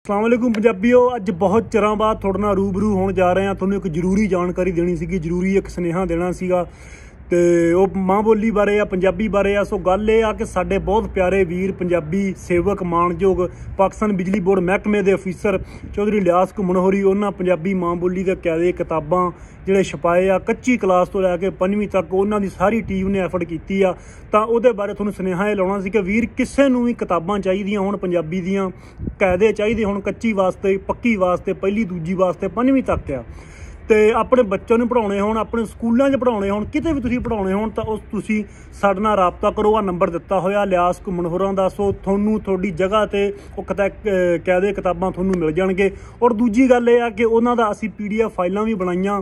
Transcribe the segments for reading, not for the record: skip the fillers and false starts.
अस्सलाम वालेकुम पंजाबियों। अज बहुत चिरां बाद तुहाडे नाल रूबरू होण जा रहे हैं। तुहानूं एक जरूरी जानकारी देनी सीगी, जरूरी एक सुनेहा देना सीगा ते वो माँ बोली बारे आ, पंजाबी बारे आ। सो गल ये आ कि साडे बहुत प्यारे वीर पंजाबी सेवक माणयोग पाकिस्तान बिजली बोर्ड महकमे के अफीसर चौधरी इलियास घुम्मण होरी उन्होंने पंजाबी माँ बोली के कायदे किताबां जिहड़े छपाए आ कच्ची क्लास तो लैके 5वीं तक उन्हों की सारी टीम ने एफर्ट की आ। तां उहदे बारे तुहानूं सुनेहा ये लाउणा सी कि वीर किसे नूं भी किताबां चाहीदियां होण पंजाबी दियां, कायदे चाहीदे होण कच्ची वास्ते, पक्की वास्ते, पहली दूजी वास्ते, 5वीं तक आ ते अपने बच्चों नूं पढ़ाउणे होण, अपने स्कूलों च पढ़ाउणे होण, किते भी तुसीं पढ़ाउणे होण तां उस तुसीं साडे नाल राबता करो। आ नंबर दित्ता होया इलियास घुम्मण होरां दा। सो तुहानूं तुहाडी जगह ते ओह कायदे किताबां तुहानूं मिल जाणगे। और दूजी गल ये आ कि उन्हां दा असीं PDF फाइलां भी बनाईआं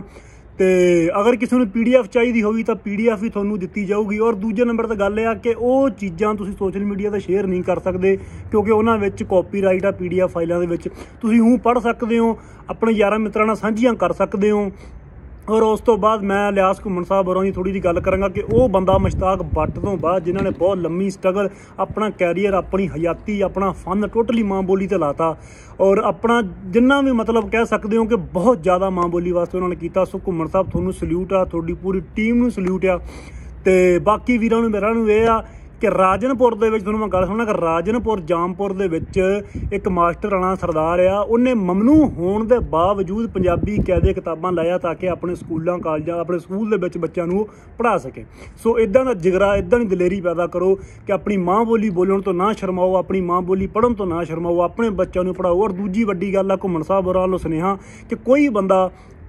ते अगर किसी नूं PDF चाहिदी होगी तो PDF भी तुहानूं दित्ती जाऊगी। और दूजे नंबर ते गल ये आ कि वो चीज़ां तुसीं सोशल मीडिया ते शेयर नहीं कर सकते क्योंकि उन्हां विच कॉपीराइट आ। PDF फाइलां दे विच तुसीं हूँ पढ़ सकते हो, अपने यारां मित्रां नाल सांझियां कर सकते हो। और उस तो बाद मैं इलियास घुम्मण साहब होरां दी थोड़ी जी गल करांगा कि वह बंदा मुश्ताक भट्ट तो बाद जिन्हों ने बहुत लम्मी स्ट्रगल, अपना कैरियर, अपनी हयाती, अपना फन टोटली माँ बोली ते लाता और अपना जिन्ना भी मतलब कह सकते हो कि बहुत ज़्यादा माँ बोली वास्ते उन्होंने किया। सो घुम्मण साहब तुहानूं सल्यूट आ, तुहाडी पूरी टीम नूं सल्यूट आ। ते बाकी वीरां नूं मेरा नूं इह आ कि राजनपुर दे विच तुहानूं मैं गल सुणना कि राजनपुर जामपुर दे विच एक मास्टर राणा सरदार आ, उन्हें ममनू होने के बावजूद पंजाबी कायदे किताबां लाया ताकि अपने स्कूलों कॉलेजां अपने स्कूल दे विच बच्चों नूं पढ़ा सके। सो इदां दा जिगरा, इदां दी दलेरी पैदा करो कि अपनी माँ बोली बोलण तो ना शर्माओ, अपनी माँ बोली पढ़न तो ना शर्माओ, अपने बच्चों नूं पढ़ाओ। और दूजी वड्डी गल आ घुम्मण साहब होरां वल्लों सुनेहा कि कोई बंदा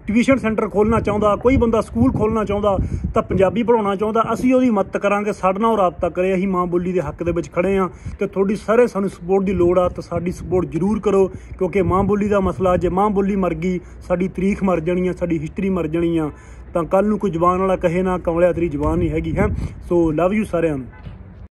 ट्यूशन सेंटर खोलना चाहुंदा, कोई बंदा स्कूल खोलना चाहुंदा तां पंजाबी पढ़ाउणा चाहुंदा, असीं उहदी मदद करांगे। साडे नाल राबता करे, असीं माँ बोली दे हक दे विच खड़े हां ते तुहाडी सारे सानूं सपोर्ट की लोड़ आ ते साडी सपोर्ट जरूर करो क्योंकि माँ बोली दा मसला जे माँ बोली मर गई साडी तरीख मर जानी आ, साडी हिस्टरी मर जानी आ। तां कल नूं कोई जवान वाला कहे ना कमलिया तेरी जवान नहीं हैगी है। सो लव यू सारिआं नूं।